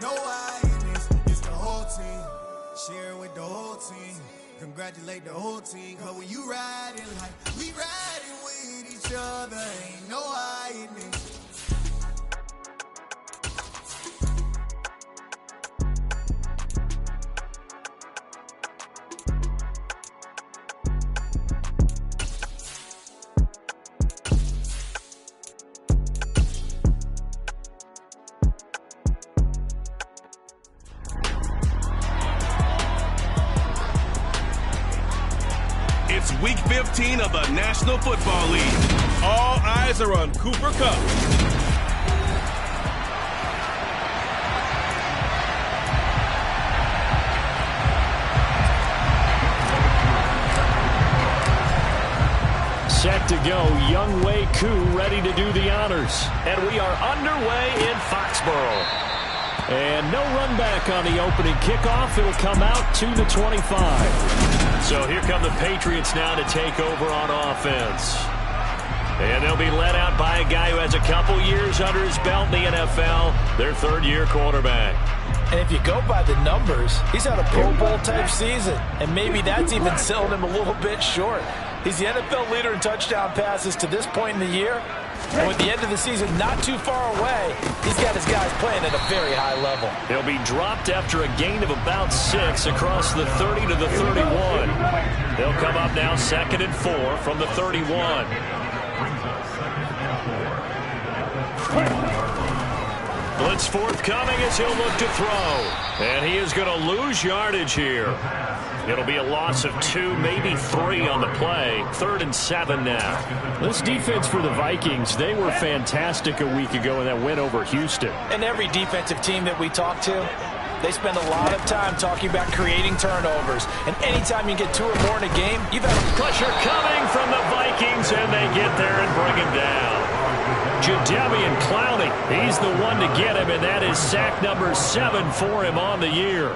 know why in this. It's the whole team. Sharing with the whole team. Congratulate the whole team. Cause when you riding like we riding with each other, ain't no hiding it. It's Week 15 of the National Football League. All eyes are on Cooper Kupp. Set to go, Young Wei Koo ready to do the honors. And we are underway in Foxborough. And no run back on the opening kickoff. It'll come out to the 25. So here come the Patriots now to take over on offense. And they'll be led out by a guy who has a couple years under his belt in the NFL, their third-year quarterback. And if you go by the numbers, he's had a Pro Bowl-type season. And maybe that's even selling him a little bit short. He's the NFL leader in touchdown passes to this point in the year. And with the end of the season not too far away, he's got his guys playing at a very high level. He'll be dropped after a gain of about 6 across the 30 to the 31. They'll come up now 2nd and 4 from the 31. Blitz forthcoming as he'll look to throw. And he is going to lose yardage here. It'll be a loss of 2, maybe 3 on the play. 3rd and 7 now. This defense for the Vikings, they were fantastic a week ago in that win over Houston. And every defensive team that we talk to, they spend a lot of time talking about creating turnovers. And anytime you get 2 or more in a game, you've had pressure coming from the Vikings, and they get there and bring him down. Jadeveon Clowney, he's the one to get him, and that is sack number 7 for him on the year.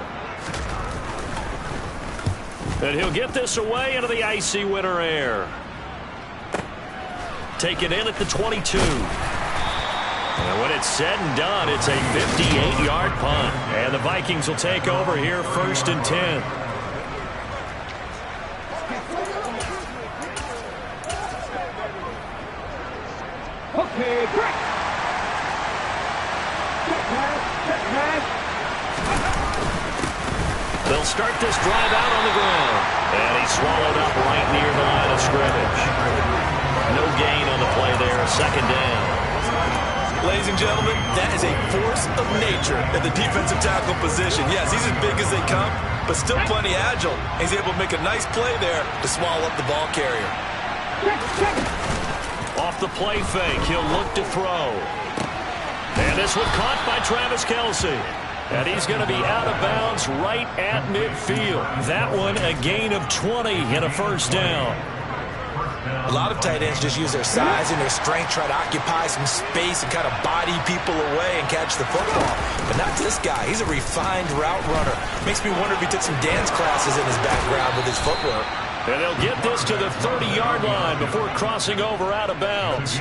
And he'll get this away into the icy winter air. Take it in at the 22. And when it's said and done, it's a 58-yard punt. And the Vikings will take over here 1st and 10. Okay, break. Check pass. They'll start this drive out on the ground. And he's swallowed up right near the line of scrimmage. No gain on the play there, 2nd down. Ladies and gentlemen, that is a force of nature at the defensive tackle position. Yes, he's as big as they come, but still plenty agile. He's able to make a nice play there to swallow up the ball carrier. Off the play fake, he'll look to throw. And this one caught by Travis Kelce. And he's going to be out of bounds right at midfield. That one a gain of 20 and a 1st down. A lot of tight ends just use their size and their strength, try to occupy some space and kind of body people away and catch the football. But not this guy. He's a refined route runner. Makes me wonder if he took some dance classes in his background with his footwork. And they'll get this to the 30-yard line before crossing over out of bounds.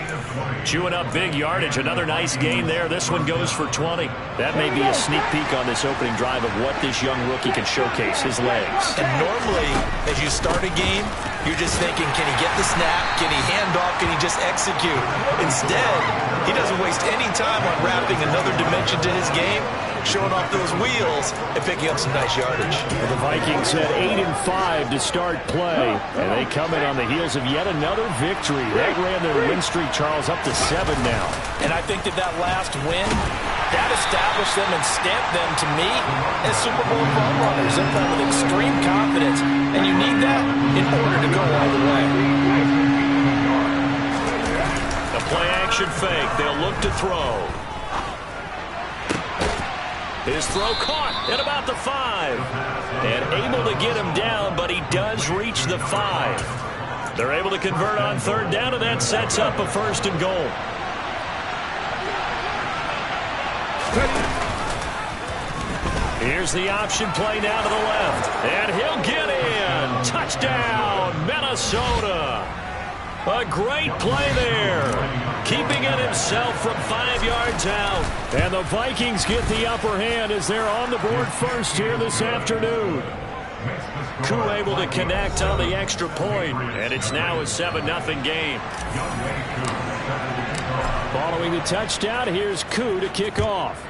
Chewing up big yardage. Another nice gain there. This one goes for 20. That may be a sneak peek on this opening drive of what this young rookie can showcase, his legs. And normally, as you start a game, you're just thinking, can he get the snap? Can he hand off? Can he just execute? Instead, he doesn't waste any time on wrapping another dimension to his game, showing off those wheels and picking up some nice yardage. Well, the Vikings had 8 and 5 to start play, and they come in on the heels of yet another victory. That ran their win streak, Charles, up to 7 now. And I think that last win, that established them and stamped them, to me, as Super Bowl front runners. They're playing with extreme confidence, and you need that in order to go all the way. A play-action fake. They'll look to throw. His throw caught at about the 5. And able to get him down, but he does reach the 5. They're able to convert on 3rd down, and that sets up a 1st and goal. Here's the option play now to the left. And he'll get in. Touchdown, Minnesota. A great play there. Keeping it himself from 5 yards out. And the Vikings get the upper hand as they're on the board first here this afternoon. Koo able to connect on the extra point, and it's now a 7-0 game. Following the touchdown, here's Koo to kick off.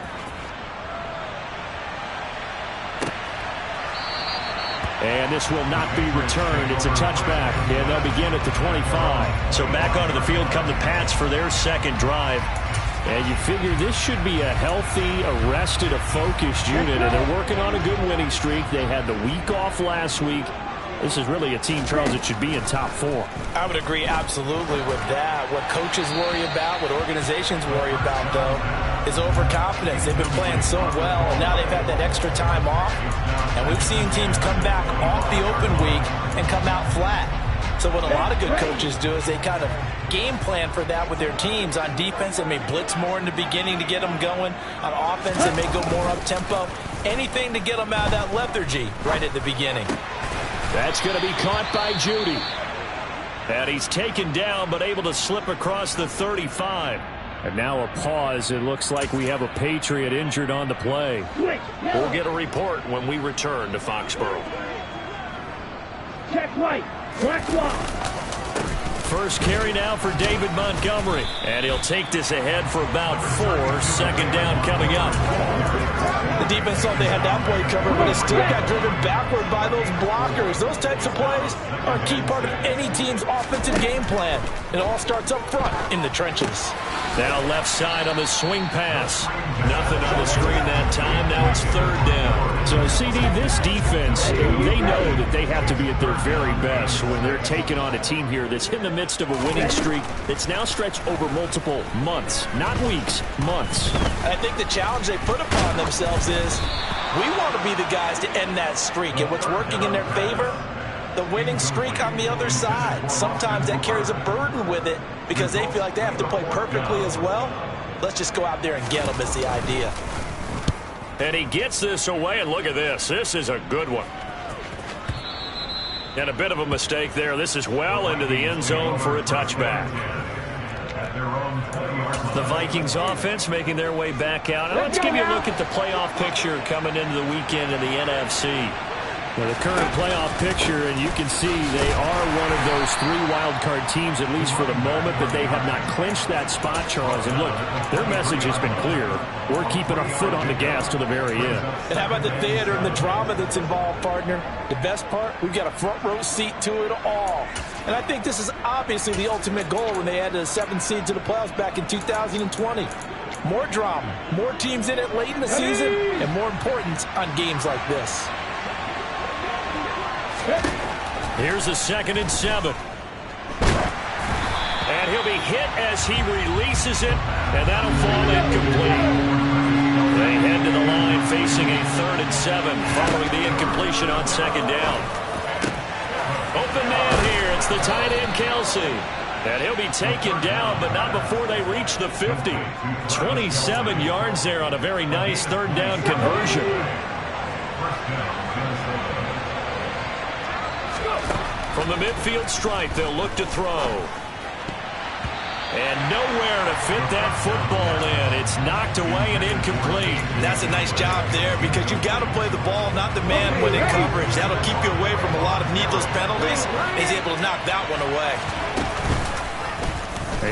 And this will not be returned. It's a touchback, and they'll begin at the 25. So back onto the field come the Pats for their second drive. And you figure this should be a healthy, arrested, a focused unit, and they're working on a good winning streak. They had the week off last week. This is really a team, Charles, that should be in top 4. I would agree absolutely with that. What coaches worry about, what organizations worry about, though, is overconfidence. They've been playing so well, and now they've had that extra time off. And we've seen teams come back off the open week and come out flat. So what a lot of good coaches do is they kind of game plan for that with their teams. On defense, they may blitz more in the beginning to get them going. On offense, they may go more up-tempo. Anything to get them out of that lethargy right at the beginning. That's going to be caught by Judy. And he's taken down but able to slip across the 35. And now a pause. It looks like we have a Patriot injured on the play. We'll get a report when we return to Foxborough. Check right. Black one. First carry now for David Montgomery. And he'll take this ahead for about 4. Second down coming up. The defense thought they had that play covered, but it still got driven backward by those blockers. Those types of plays are a key part of any team's offensive game plan. It all starts up front in the trenches. Now left side on the swing pass. Nothing on the screen that time. Now it's third down. So, CD, this defense, they know that they have to be at their very best when they're taking on a team here that's in the midst of a winning streak that's now stretched over multiple months, not weeks, months. I think the challenge they put upon themselves is we want to be the guys to end that streak. And what's working in their favor? The winning streak on the other side. Sometimes that carries a burden with it because they feel like they have to play perfectly as well. Let's just go out there and get them is the idea. And he gets this away, and look at this. This is a good one. And a bit of a mistake there. This is well into the end zone for a touchback. The Vikings offense making their way back out. Now let's give you a look at the playoff picture coming into the weekend in the NFC. Well, the current playoff picture, and you can see they are one of those 3 wild card teams, at least for the moment, but they have not clinched that spot, Charles. And look, their message has been clear. We're keeping our foot on the gas to the very end. And how about the theater and the drama that's involved, partner? The best part, we've got a front row seat to it all. And I think this is obviously the ultimate goal when they added a 7th seed to the playoffs back in 2020. More drama, more teams in it late in the season, and more importance on games like this. Here's a 2nd and 7. And he'll be hit as he releases it, and that'll fall incomplete. They head to the line facing a 3rd and 7 following the incompletion on 2nd down. Open man here. It's the tight end, Kelsey. And he'll be taken down, but not before they reach the 50. 27 yards there on a very nice 3rd down conversion. From the midfield stripe, they'll look to throw. And nowhere to fit that football in. It's knocked away and incomplete. That's a nice job there because you've got to play the ball, not the man when in coverage. That'll keep you away from a lot of needless penalties. He's able to knock that one away.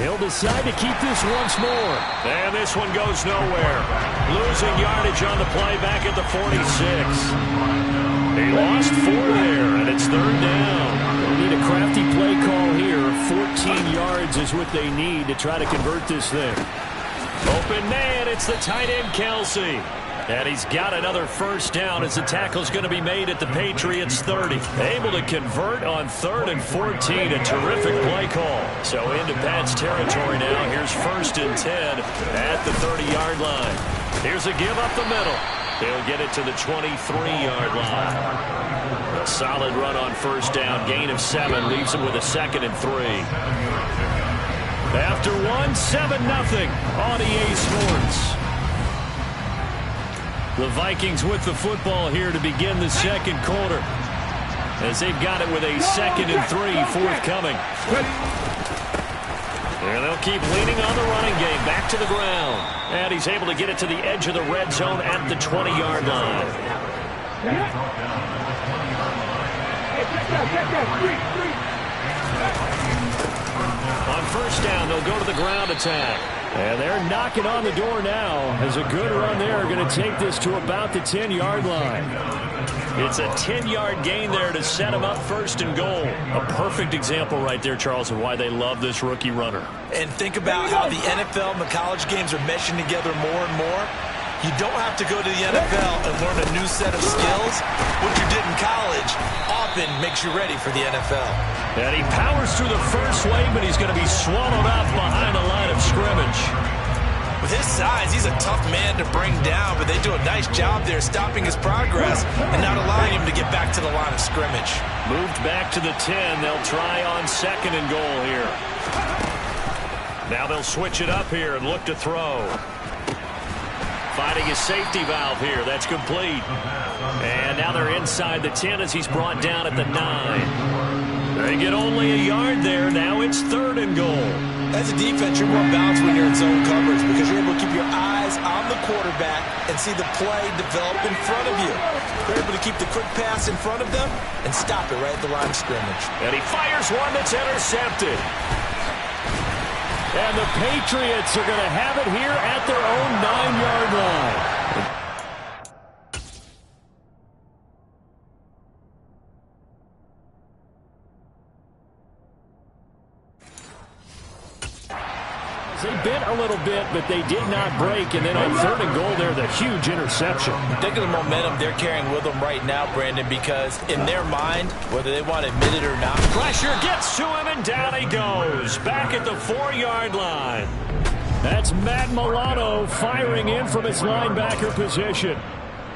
He'll decide to keep this once more. And this one goes nowhere. Losing yardage on the play back at the 46. He lost 4 there, and it's 3rd down. They need a crafty play call here. 14 yards is what they need to try to convert this thing. Open man, it's the tight end, Kelsey. And he's got another 1st down as the tackle's going to be made at the Patriots' 30. Able to convert on 3rd and 14. A terrific play call. So into Pat's territory now. Here's 1st and 10 at the 30-yard line. Here's a give up the middle. He'll get it to the 23-yard line. A solid run on 1st down. Gain of 7 leaves him with a 2nd and 3. After 1, 7-0 on EA Sports. The Vikings with the football here to begin the 2nd quarter, as they've got it with a 2nd and 3 forthcoming. And they'll keep leaning on the running game. Back to the ground. And he's able to get it to the edge of the red zone at the 20-yard line. On first down, they'll go to the ground attack. And they're knocking on the door now as a good run there. Going to take this to about the 10-yard line. It's a 10-yard gain there to set him up first and goal. A perfect example right there, Charles, of why they love this rookie runner. And think about how the NFL and the college games are meshing together more and more. You don't have to go to the NFL and learn a new set of skills. What you did in college often makes you ready for the NFL. And he powers through the first wave, but he's going to be swallowed up behind the line of scrimmage. With his size, he's a tough man to bring down, but they do a nice job there stopping his progress and not allowing him to get back to the line of scrimmage. Moved back to the 10. They'll try on second and goal here. Now they'll switch it up here and look to throw. Finding his safety valve here. That's complete. And now they're inside the 10 as he's brought down at the 9. They get only a yard there. Now it's third and goal. As a defense, you're more balanced when you're in zone coverage because you're able to keep your eyes on the quarterback and see the play develop in front of you. You're able to keep the quick pass in front of them and stop it right at the line of scrimmage. And he fires one that's intercepted. And the Patriots are going to have it here at their own 9-yard line. They bent a little bit, but they did not break. And then on third and goal there, the huge interception. Think of the momentum they're carrying with them right now, Brandon, because in their mind, whether they want to admit it or not, pressure gets to him, and down he goes. Back at the 4-yard line. That's Matt Milano firing in from his linebacker position.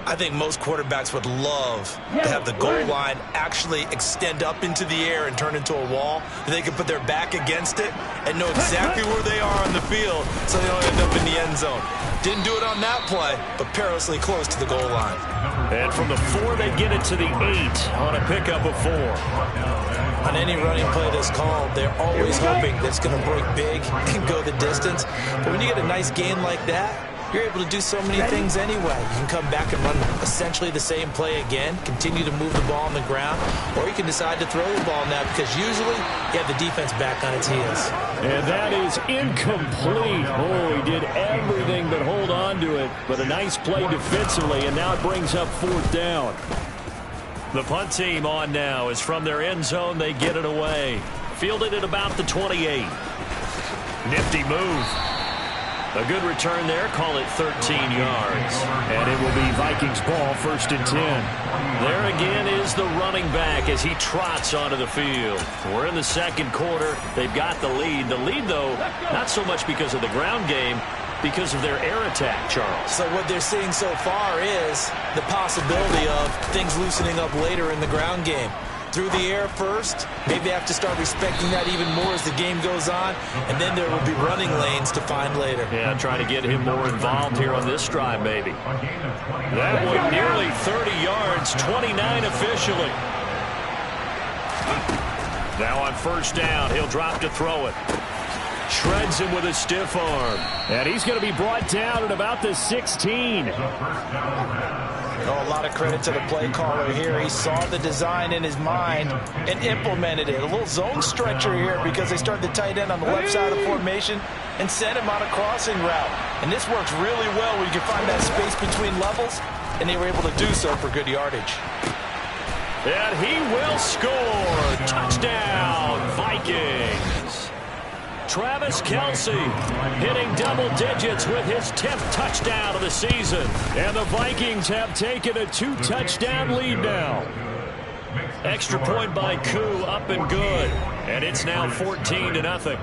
I think most quarterbacks would love to have the goal line actually extend up into the air and turn into a wall. They can put their back against it and know exactly where they are on the field so they don't end up in the end zone. Didn't do it on that play, but perilously close to the goal line. And from the 4, they get it to the 8 on a pickup of 4. On any running play that's called, they're always hoping that it's going to break big and go the distance. But when you get a nice gain like that, you're able to do so many things anyway. You can come back and run essentially the same play again, continue to move the ball on the ground, or you can decide to throw the ball now because usually you have the defense back on its heels. And that is incomplete. Oh, he did everything but hold on to it. But a nice play defensively, and now it brings up 4th down. The punt team on now is from their end zone. They get it away. Fielded at about the 28. Nifty move. A good return there. Call it 13 yards. And it will be Vikings ball, 1st and 10. There again is the running back as he trots onto the field. We're in the second quarter. They've got the lead. The lead, though, not so much because of the ground game, because of their air attack, Charles. So what they're seeing so far is the possibility of things loosening up later in the ground game. Through the air first, maybe have to start respecting that even more as the game goes on, and then there will be running lanes to find later. Yeah, trying to get him more involved here on this drive, maybe. That one nearly 30 yards, 29 officially. Now on first down, he'll drop to throw it. Shreds him with a stiff arm. And he's going to be brought down at about the 16. A lot of credit to the play caller here. He saw the design in his mind and implemented it. A little zone stretcher here because they started the tight end on the left side of the formation and sent him on a crossing route. And this works really well when you can find that space between levels, and they were able to do so for good yardage. And he will score. Touchdown, Vikings. Travis Kelce hitting double digits with his 10th touchdown of the season. And the Vikings have taken a 2-touchdown lead now. Extra point by Koo, up and good. And it's now 14-0.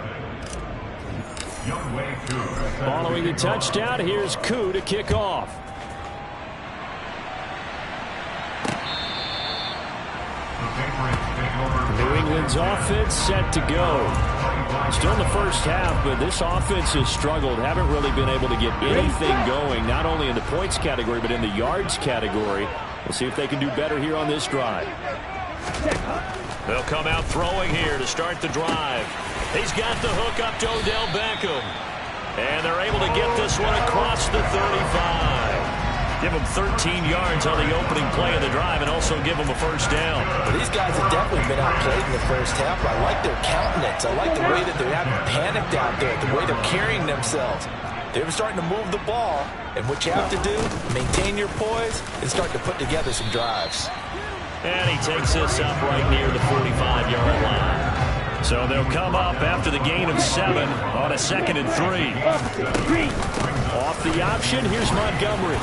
Following the touchdown, here's Koo to kick off. New England's offense set to go. Still in the first half, but this offense has struggled. Haven't really been able to get anything going, not only in the points category, but in the yards category. We'll see if they can do better here on this drive. They'll come out throwing here to start the drive. He's got the hook up to Odell Beckham. And they're able to get this one across the 35. Give him 13 yards on the opening play of the drive and also give him a first down. Well, these guys have definitely been outplayed in the first half. I like their countenance. I like the way that they're having panicked out there, the way they're carrying themselves. They're starting to move the ball, and what you have to do, maintain your poise and start to put together some drives. And he takes this up right near the 45-yard line. So they'll come up after the gain of 7 on a 2nd and 3. Off the option, here's Montgomery.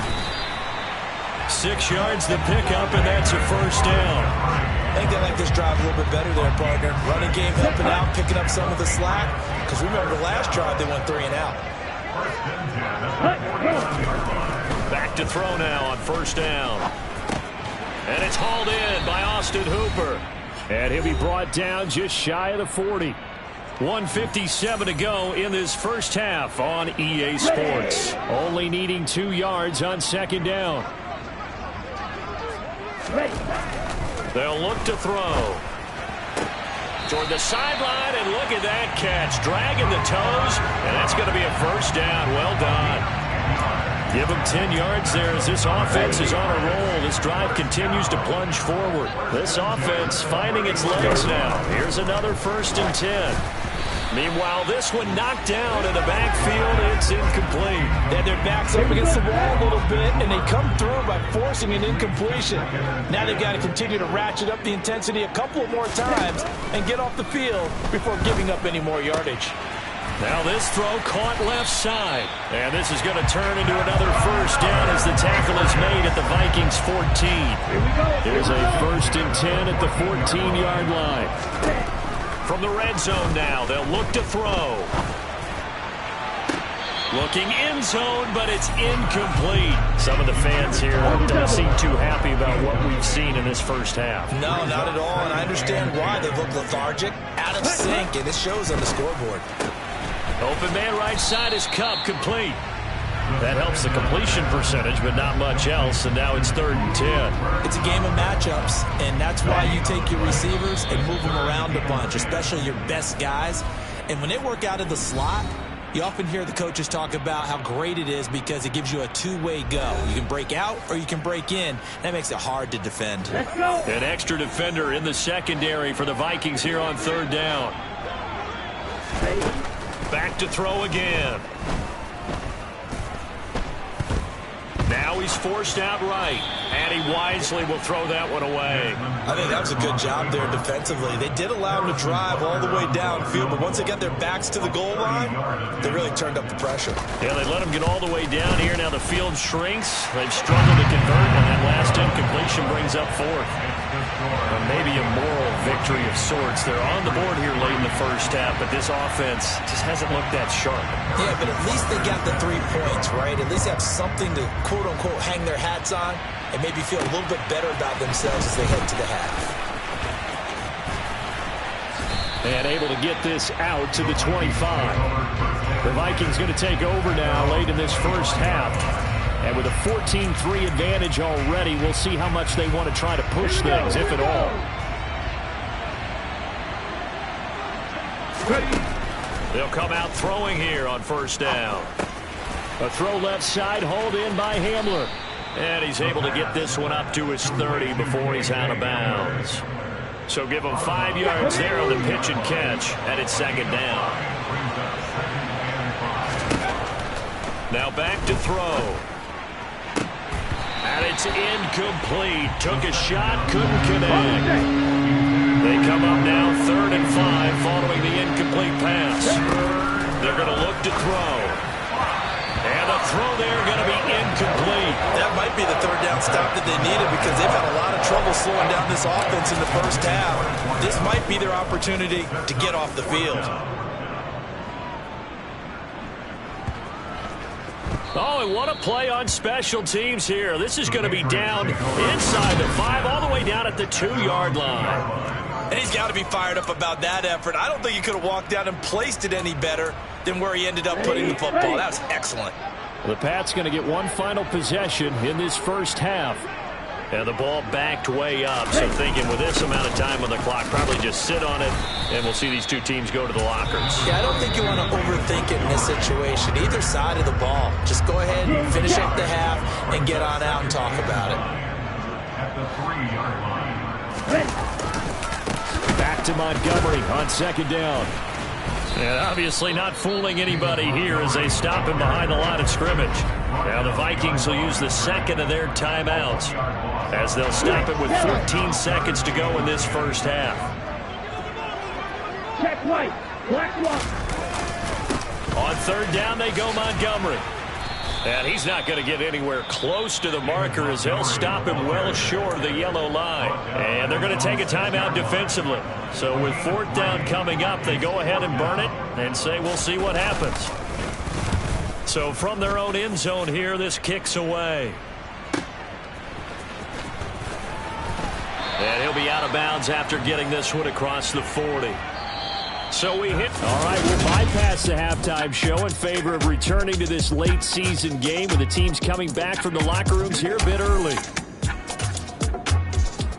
6 yards the pickup, and that's a first down. I think they like this drive a little bit better there, partner. Running game helping out, picking up some of the slack. Because remember, the last drive they went 3 and out. Back to throw now on first down. And it's hauled in by Austin Hooper. And he'll be brought down just shy of the 40. 1:57 to go in this first half on EA Sports. Only needing 2 yards on 2nd down. They'll look to throw. Toward the sideline, and look at that catch. Dragging the toes, and that's going to be a first down. Well done. Give them 10 yards there as this offense is on a roll. This drive continues to plunge forward. This offense finding its legs now. Here's another 1st and 10. Meanwhile, this one knocked down in the backfield. It's incomplete. And their backs up against the wall a little bit, and they come through by forcing an incompletion. Now they've got to continue to ratchet up the intensity a couple of more times and get off the field before giving up any more yardage. Now this throw caught left side. And this is going to turn into another first down as the tackle is made at the Vikings 14. Here's a 1st and 10 at the 14-yard line. From the red zone now, they'll look to throw. Looking end zone, but it's incomplete. Some of the fans here don't seem too happy about what we've seen in this first half. No, not at all, and I understand why. They look lethargic, out of sync, and it shows on the scoreboard. Open man right side is Cup, complete. That helps the completion percentage, but not much else, and now it's 3rd and 10. It's a game of matchups, and that's why you take your receivers and move them around a bunch, especially your best guys. And when they work out of the slot, you often hear the coaches talk about how great it is because it gives you a two-way go. You can break out or you can break in. That makes it hard to defend. An extra defender in the secondary for the Vikings here on 3rd down. Back to throw again. Now he's forced out right, and he wisely will throw that one away. I think that was a good job there defensively. They did allow him to drive all the way downfield, but once they got their backs to the goal line, they really turned up the pressure. Yeah, they let him get all the way down here. Now the field shrinks. They've struggled to convert, and that last incompletion brings up 4th. Maybe a moral victory of sorts. They're on the board here late in the first half, but this offense just hasn't looked that sharp. Yeah, but at least they got the 3 points, right? At least they have something to, quote-unquote, hang their hats on and maybe feel a little bit better about themselves as they head to the half. And able to get this out to the 25. The Vikings going to take over now late in this first half. And with a 14-3 advantage already, we'll see how much they want to try to push things, if at all. They'll come out throwing here on first down. A throw left side, hauled in by Hamler. And he's able to get this one up to his 30 before he's out of bounds. So give him 5 yards there on the pitch and catch, and it's 2nd down. Now back to throw. And it's incomplete. Took a shot, couldn't connect. They come up now 3rd and 5 following the incomplete pass. They're going to look to throw. And the throw there going to be incomplete. That might be the 3rd down stop that they needed because they've had a lot of trouble slowing down this offense in the first half. This might be their opportunity to get off the field. Oh, and what a play on special teams here. This is going to be down inside the 5, all the way down at the 2-yard line. And he's got to be fired up about that effort. I don't think he could have walked down and placed it any better than where he ended up putting the football. That was excellent. The Pats going to get one final possession in this first half. And the ball backed way up. So thinking with this amount of time on the clock, probably just sit on it, and we'll see these two teams go to the lockers. Yeah, I don't think you want to overthink it in this situation. Either side of the ball. Just go ahead and finish up the half and get on out and talk about it. Back to Montgomery on second down. And obviously not fooling anybody here as they stop him behind the line of scrimmage. Now the Vikings will use the second of their timeouts as they'll stop it with 14 seconds to go in this first half. Check right. Black one. On third down, they go Montgomery. And he's not going to get anywhere close to the marker as they'll stop him well short of the yellow line. And they're going to take a timeout defensively. So with fourth down coming up, they go ahead and burn it and say we'll see what happens. So from their own end zone here, this kicks away. And he'll be out of bounds after getting this one across the 40. So we hit. All right, we'll bypass the halftime show in favor of returning to this late season game with the teams coming back from the locker rooms here a bit early.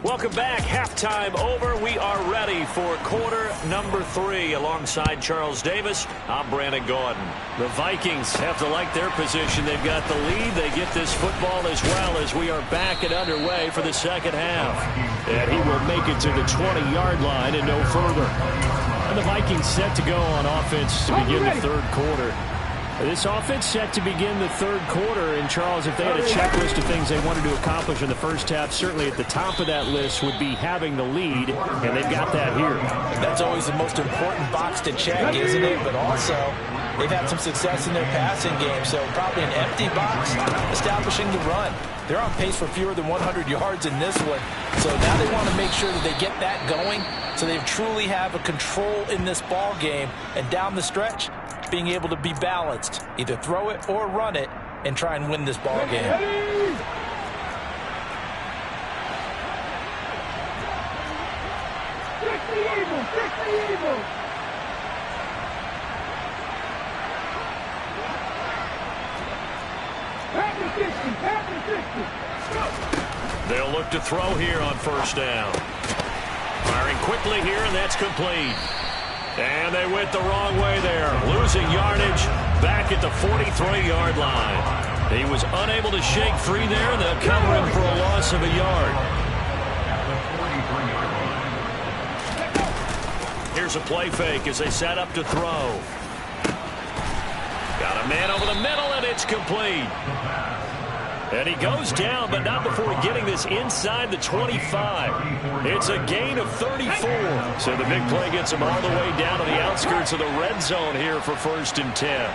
Welcome back. Halftime over. We are ready for quarter number 3. Alongside Charles Davis, I'm Brandon Gaudin. The Vikings have to like their position. They've got the lead. They get this football as well as we are back and underway for the second half. And he will make it to the 20-yard line and no further. And the Vikings set to go on offense to begin the third quarter. This offense set to begin the third quarter. And, Charles, if they had a checklist of things they wanted to accomplish in the first half, certainly at the top of that list would be having the lead, and they've got that here. That's always the most important box to check, isn't it? But also, they've had some success in their passing game, so probably an empty box establishing the run. They're on pace for fewer than 100 yards in this one, so now they want to make sure that they get that going so they truly have a control in this ball game, and down the stretch, being able to be balanced, either throw it or run it, and try and win this ball game. Check the evil! Check the evil! Pass the 60! They'll look to throw here on first down. Firing quickly here, and that's complete. And they went the wrong way there, losing yardage back at the 43-yard line. He was unable to shake free there, and they'll cover him for a loss of a yard. Here's a play fake as they set up to throw. Got a man over the middle, and it's complete. And he goes down, but not before getting this inside the 25. It's a gain of 34. So the big play gets him all the way down to the outskirts of the red zone here for 1st and 10.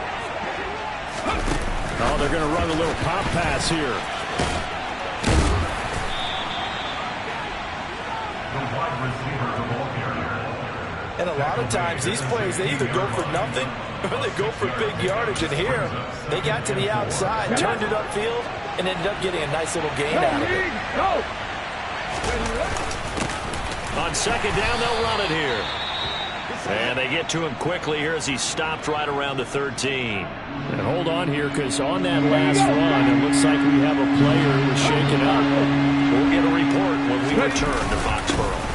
Oh, they're going to run a little pop pass here. And a lot of times, these plays, they either go for nothing or they go for big yardage. And here, they got to the outside, turned it upfield, and ended up getting a nice little gain out of it. On second down, they'll run it here. And they get to him quickly here as he stopped right around the 13. And hold on here, because on that last run, it looks like we have a player who was shaken up. We'll get a report when we return to Foxborough.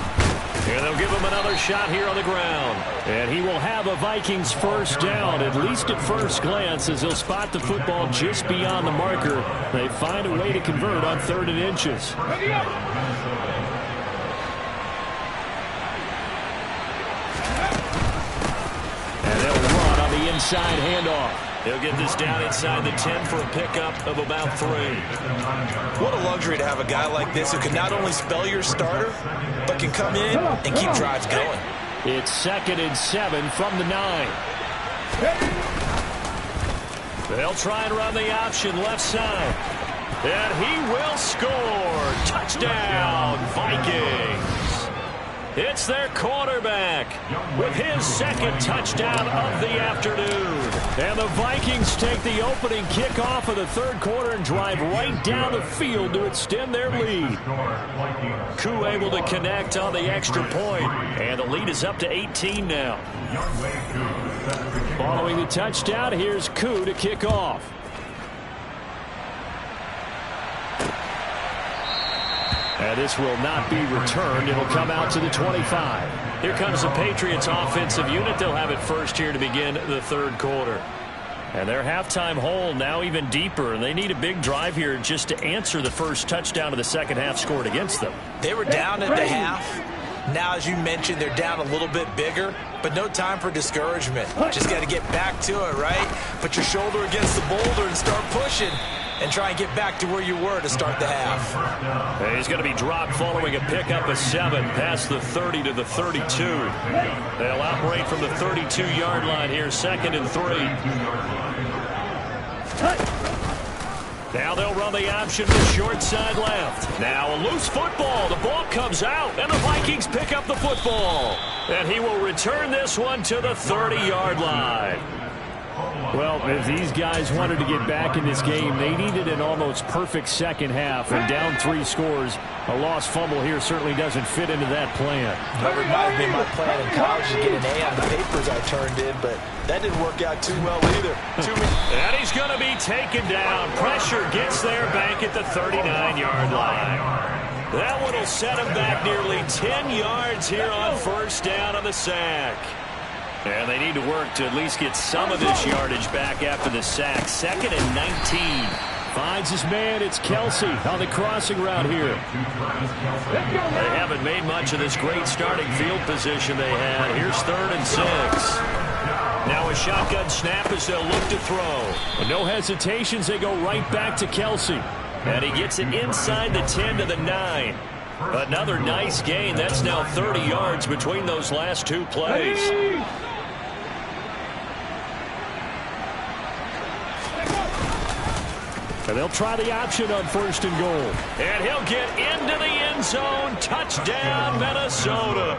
And they'll give him another shot here on the ground. And he will have a Vikings first down, at least at first glance, as he'll spot the football just beyond the marker. They find a way to convert on 3rd and inches. And they'll run on the inside handoff. He'll get this down inside the 10 for a pickup of about 3. What a luxury to have a guy like this who can not only spell your starter, but can come in and keep drives going. It's 2nd and 7 from the 9. They'll try and run the option left side. And he will score. Touchdown, Vikings. It's their quarterback with his 2nd touchdown of the afternoon. And the Vikings take the opening kickoff of the 3rd quarter and drive right down the field to extend their lead. Koo able to connect on the extra point, and the lead is up to 18 now. Following the touchdown, here's Koo to kick off. And this will not be returned. It'll come out to the 25. Here comes the Patriots offensive unit. They'll have it first here to begin the third quarter. And their halftime hole now even deeper. And they need a big drive here just to answer the first touchdown of the second half scored against them. They were down at the half. Now, as you mentioned, they're down a little bit bigger, but no time for discouragement. Just got to get back to it, right? Put your shoulder against the boulder and start pushing and try and get back to where you were to start the half. And he's going to be dropped following a pickup of 7 past the 30 to the 32. They'll operate from the 32-yard line here, 2nd and 3. Now they'll run the option to short side left. Now a loose football. The ball comes out, and the Vikings pick up the football. And he will return this one to the 30-yard line. Well, if these guys wanted to get back in this game, they needed an almost perfect second half. And down 3 scores, a lost fumble here certainly doesn't fit into that plan. That reminds me of my plan in college to get an A on the papers I turned in, but that didn't work out too well either. And he's going to be taken down. Pressure gets there back at the 39-yard line. That one will set him back nearly 10 yards here on first down on the sack. And they need to work to at least get some of this yardage back after the sack. 2nd and 19. Finds his man. It's Kelsey on the crossing route here. They haven't made much of this great starting field position they had. Here's 3rd and 6. Now a shotgun snap as they'll look to throw. And no hesitations. They go right back to Kelsey. And he gets it inside the 10 to the 9. Another nice gain. That's now 30 yards between those last 2 plays. And they'll try the option on 1st and goal. And he'll get into the end zone. Touchdown, Minnesota.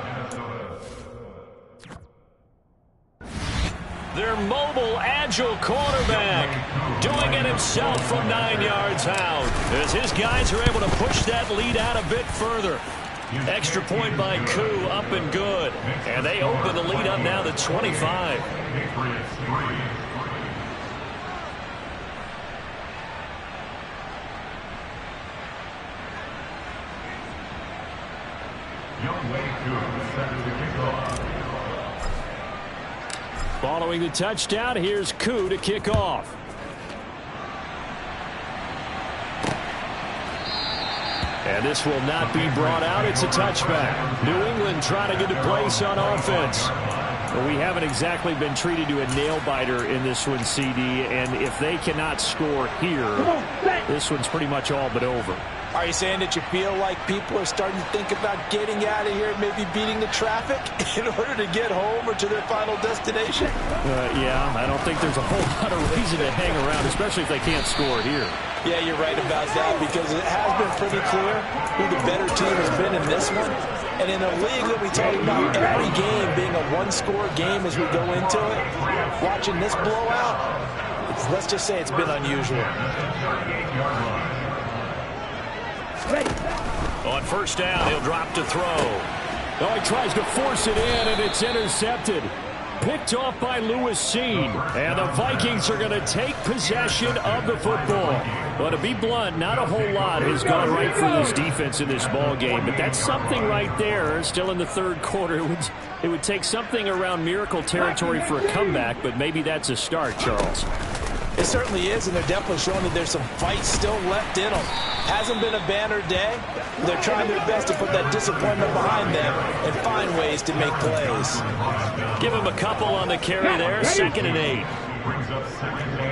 Their mobile, agile quarterback doing it himself from 9 yards out as his guys are able to push that lead out a bit further. Extra point by Koo, up and good. And they open the lead up now to 25. Following the touchdown, here's Koo to kick off. And this will not be brought out. It's a touchback. New England trying to get a place on offense. But we haven't exactly been treated to a nail-biter in this one, CD. And if they cannot score here, this one's pretty much all but over. Are you saying that you feel like people are starting to think about getting out of here, maybe beating the traffic in order to get home or to their final destination? Yeah, I don't think there's a whole lot of reason to hang around, especially if they can't score here. Yeah, you're right about that, because it has been pretty clear who the better team has been in this one. And in a league that we talk about every game being a one-score game as we go into it, watching this blowout, let's just say it's been unusual. On 1st down, he'll drop to throw. Oh, he tries to force it in, and it's intercepted. Picked off by Lewis Seen. And the Vikings are going to take possession of the football. But to be blunt, not a whole lot has gone right for this defense in this ball game. But that's something right there. Still in the 3rd quarter. It would take something around miracle territory for a comeback, but maybe that's a start, Charles. It certainly is, and they're definitely showing that there's some fight still left in them. Hasn't been a banner day. They're trying their best to put that disappointment behind them and find ways to make plays. Give him a couple on the carry there. 2nd and 8. Brings up 2nd and 8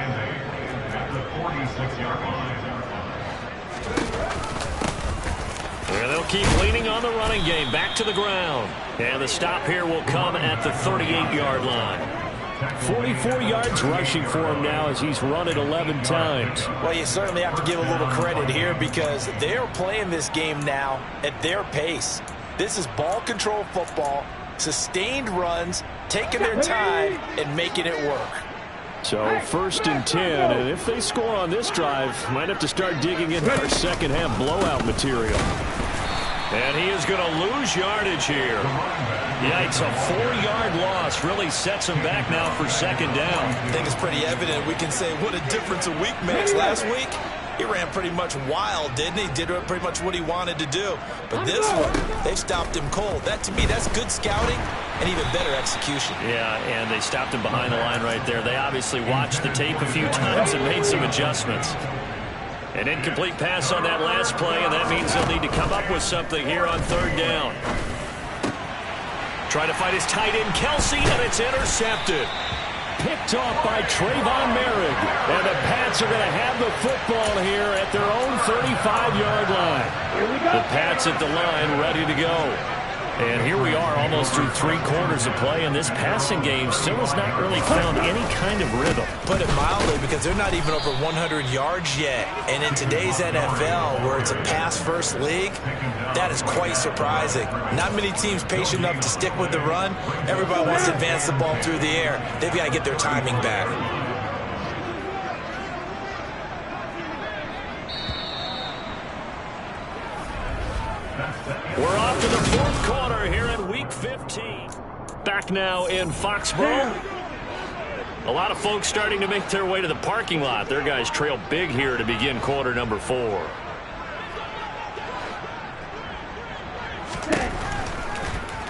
at the 46-yard line. And they'll keep leaning on the running game. Back to the ground. And the stop here will come at the 38-yard line. 44 yards rushing for him now as he's run it 11 times. Well, you certainly have to give a little credit here because they're playing this game now at their pace. This is ball control football, sustained runs, taking their time, and making it work. So 1st and 10, and if they score on this drive, might have to start digging into our second half blowout material. And he is going to lose yardage here. Yikes, a 4-yard loss really sets him back now for 2nd down. I think it's pretty evident. We can say what a difference a week makes. Last week, he ran pretty much wild, didn't he? Did pretty much what he wanted to do. But this one, they've stopped him cold. That, to me, that's good scouting and even better execution. Yeah, and they stopped him behind the line right there. They obviously watched the tape a few times and made some adjustments. An incomplete pass on that last play, and that means they'll need to come up with something here on third down. Trying to find his tight end, Kelsey, and it's intercepted. Picked off by Trayvon Merrick. And the Pats are going to have the football here at their own 35-yard line. The Pats at the line ready to go. And here we are almost through 3 quarters of play, and this passing game still has not really found any kind of rhythm. Put it mildly, because they're not even over 100 yards yet. And in today's NFL, where it's a pass-first league, that is quite surprising. Not many teams patient enough to stick with the run. Everybody wants to advance the ball through the air. They've got to get their timing back. We're off to the fourth quarter here in Week 15. Back now in Foxborough. A lot of folks starting to make their way to the parking lot. Their guys trail big here to begin quarter number 4.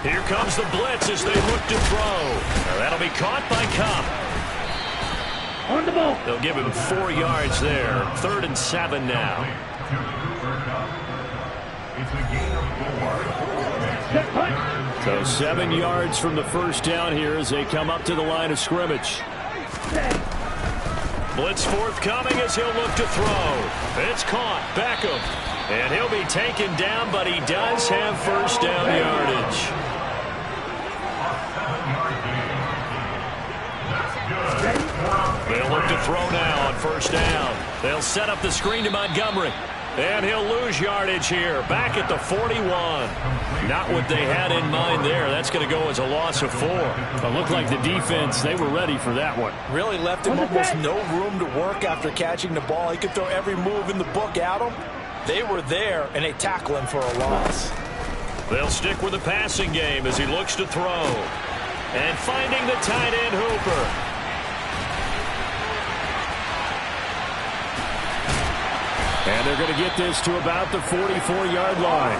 Here comes the blitz as they look to throw. Now that'll be caught by Cup. On the ball. They'll give him 4 yards there. 3rd and 7 now. So 7 yards from the first down here as they come up to the line of scrimmage. Blitz forthcoming as he'll look to throw. It's caught. Beckham. And he'll be taken down, but he does have first down yardage. They'll look to throw now on first down. They'll set up the screen to Montgomery. And he'll lose yardage here. Back at the 41. Not what they had in mind there. That's going to go as a loss of 4. It looked like the defense, they were ready for that one. Really left him almost no room to work after catching the ball. He could throw every move in the book at him. They were there, and they tackle him for a loss. They'll stick with the passing game as he looks to throw. And finding the tight end, Hooper. And they're going to get this to about the 44-yard line.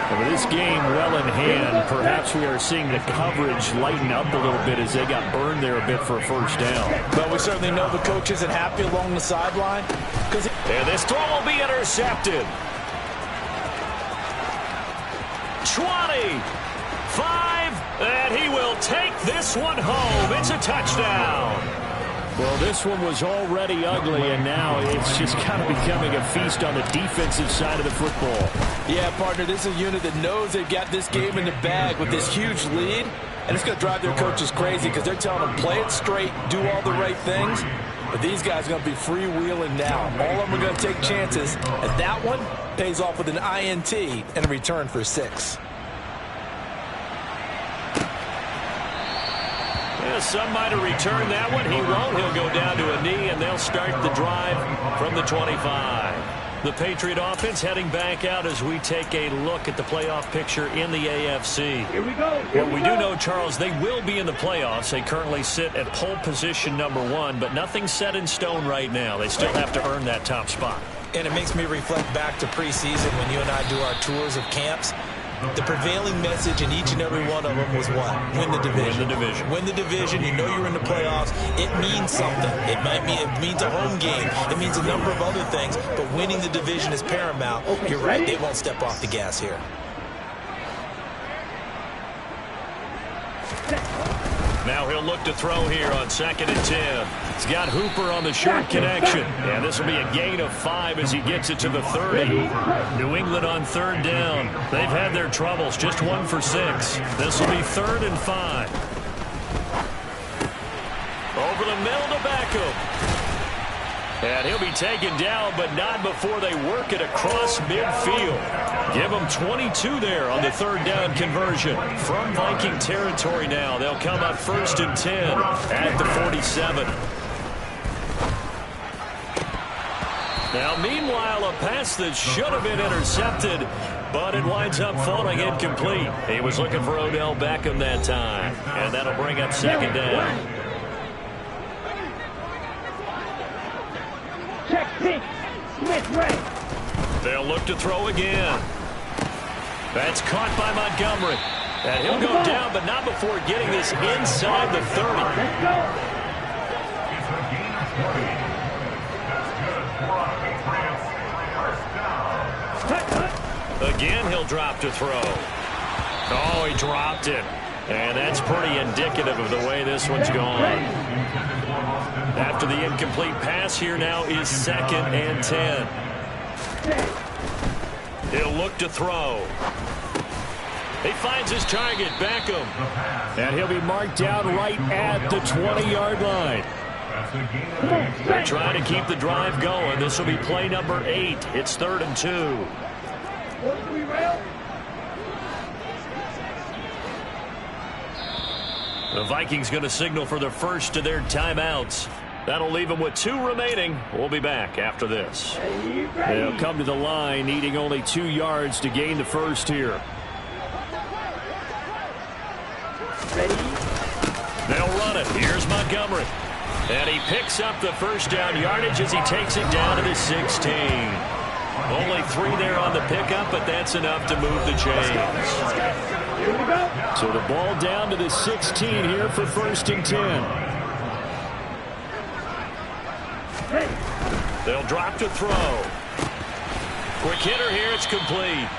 And with this game well in hand, perhaps we are seeing the coverage lighten up a little bit as they got burned there a bit for a first down. But we certainly know the coach isn't happy along the sideline. And this throw will be intercepted. 20, 5, and he will take this one home. It's a touchdown. Well, this one was already ugly, and now it's just kind of becoming a feast on the defensive side of the football. Yeah, partner, this is a unit that knows they've got this game in the bag with this huge lead, and it's going to drive their coaches crazy because they're telling them play it straight, do all the right things. But these guys are going to be freewheeling now. All of them are going to take chances, and that one pays off with an INT and a return for 6. Some might have returned that one. He won't. He'll go down to a knee, and they'll start the drive from the 25. The Patriot offense heading back out as we take a look at the playoff picture in the AFC. Here we go. Well, we do know, Charles, they will be in the playoffs. They currently sit at pole position number 1, but nothing's set in stone right now. They still have to earn that top spot. And it makes me reflect back to preseason when you and I do our tours of camps. The prevailing message in each and every one of them was what? Win the division. Win the division. Win the division. You know you're in the playoffs. It means something. It means a home game. It means a number of other things. But winning the division is paramount. You're right. They won't step off the gas here. Now he'll look to throw here on 2nd and 10. He's got Hooper on the short connection. And this will be a gain of 5 as he gets it to the 30. New England on 3rd down. They've had their troubles. Just 1 for 6. This will be 3rd and 5. Over the middle to Beckham. And he'll be taken down, but not before they work it across midfield. Give them 22 there on the 3rd down conversion. From Viking territory now, they'll come up 1st and 10 at the 47. Now, meanwhile, a pass that should have been intercepted, but it winds up falling incomplete. He was looking for Odell Beckham that time, and that'll bring up 2nd down. They'll look to throw again. That's caught by Montgomery. And he'll go down, but not before getting this inside the 30. It's a gain of 20. That's good for a Patriots first down. Again, he'll drop to throw. Oh, he dropped it. And that's pretty indicative of the way this one's gone. After the incomplete pass, here now is 2nd and 10. He'll look to throw. He finds his target, Beckham. And he'll be marked down right at the 20-yard line. They're trying to keep the drive going. This will be play number 8. It's 3rd and 2. The Vikings going to signal for the first of their timeouts. That'll leave them with 2 remaining. We'll be back after this. They'll come to the line, needing only 2 yards to gain the first here. They'll run it. Here's Montgomery. And he picks up the first down yardage as he takes it down to the 16. Only 3 there on the pickup, but that's enough to move the chains. So the ball down to the 16 here for 1st and 10. They'll drop to throw. Quick hitter here. It's complete.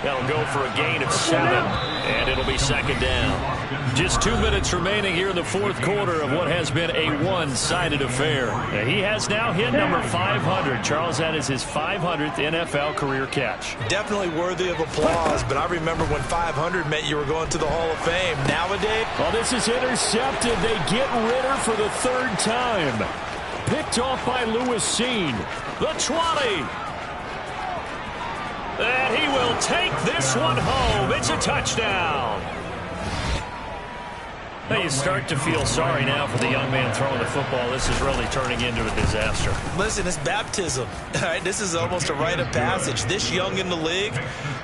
That'll go for a gain of 7, and it'll be 2nd down. Just 2 minutes remaining here in the 4th quarter of what has been a one-sided affair. He has now hit number 500. Charles, that is his 500th NFL career catch. Definitely worthy of applause, but I remember when 500 meant you were going to the Hall of Fame. Nowadays, well, this is intercepted. They get Ritter for the 3rd time. Picked off by Lewis Seen. The 20. And he will take this one home. It's a touchdown. Now you start to feel sorry now for the young man throwing the football. This is really turning into a disaster. Listen, it's baptism. All right, this is almost a rite of passage. This young in the league,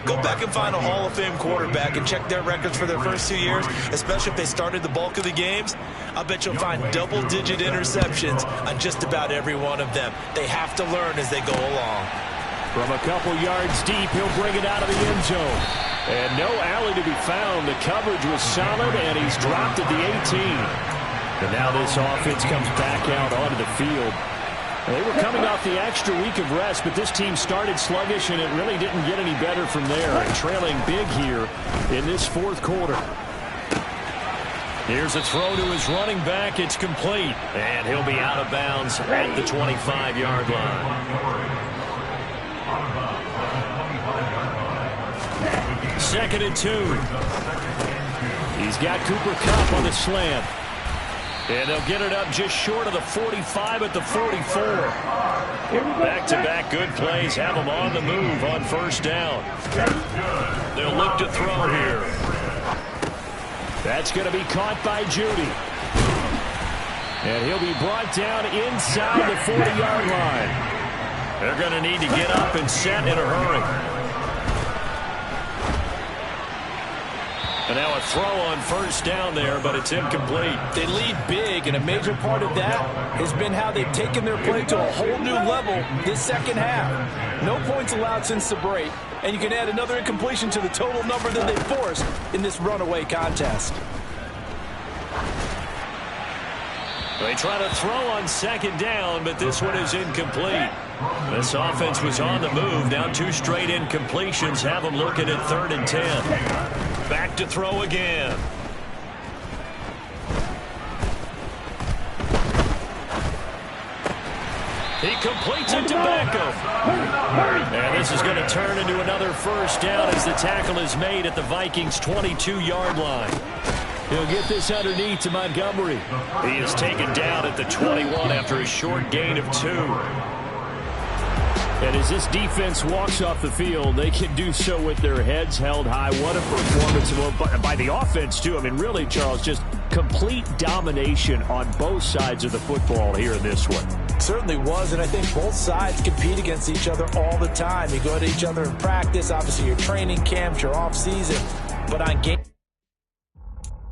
go back and find a Hall of Fame quarterback and check their records for their first 2 years, especially if they started the bulk of the games. I bet you'll find double-digit interceptions on just about every one of them. They have to learn as they go along. From a couple yards deep, he'll bring it out of the end zone. And no alley to be found. The coverage was solid, and he's dropped at the 18. And now this offense comes back out onto the field. They were coming off the extra week of rest, but this team started sluggish, and it really didn't get any better from there. And trailing big here in this 4th quarter. Here's a throw to his running back. It's complete. And he'll be out of bounds at the 25-yard line. 2nd and 2. He's got Cooper Kupp on the slant. And they'll get it up just short of the 45 at the 44. Back-to-back good plays have them on the move on 1st down. They'll look to throw here. That's going to be caught by Judy. And he'll be brought down inside the 40-yard line. They're going to need to get up and set in a hurry. And now a throw on 1st down there, but it's incomplete. They lead big, and a major part of that has been how they've taken their play to a whole new level this 2nd half. No points allowed since the break, and you can add another incompletion to the total number that they forced in this runaway contest. They try to throw on 2nd down, but this one is incomplete. This offense was on the move. Now 2 straight incompletions have them looking at 3rd and 10. Back to throw again. He completes it to Beckham. And this is going to turn into another 1st down as the tackle is made at the Vikings' 22-yard line. He'll get this underneath to Montgomery. He is taken down at the 21 after a short gain of 2. And as this defense walks off the field, they can do so with their heads held high. What a performance by the offense, too. I mean, really, Charles, just complete domination on both sides of the football here in this one. Certainly was, and I think both sides compete against each other all the time. You go to each other in practice. Obviously, your training camps, your off season. But on game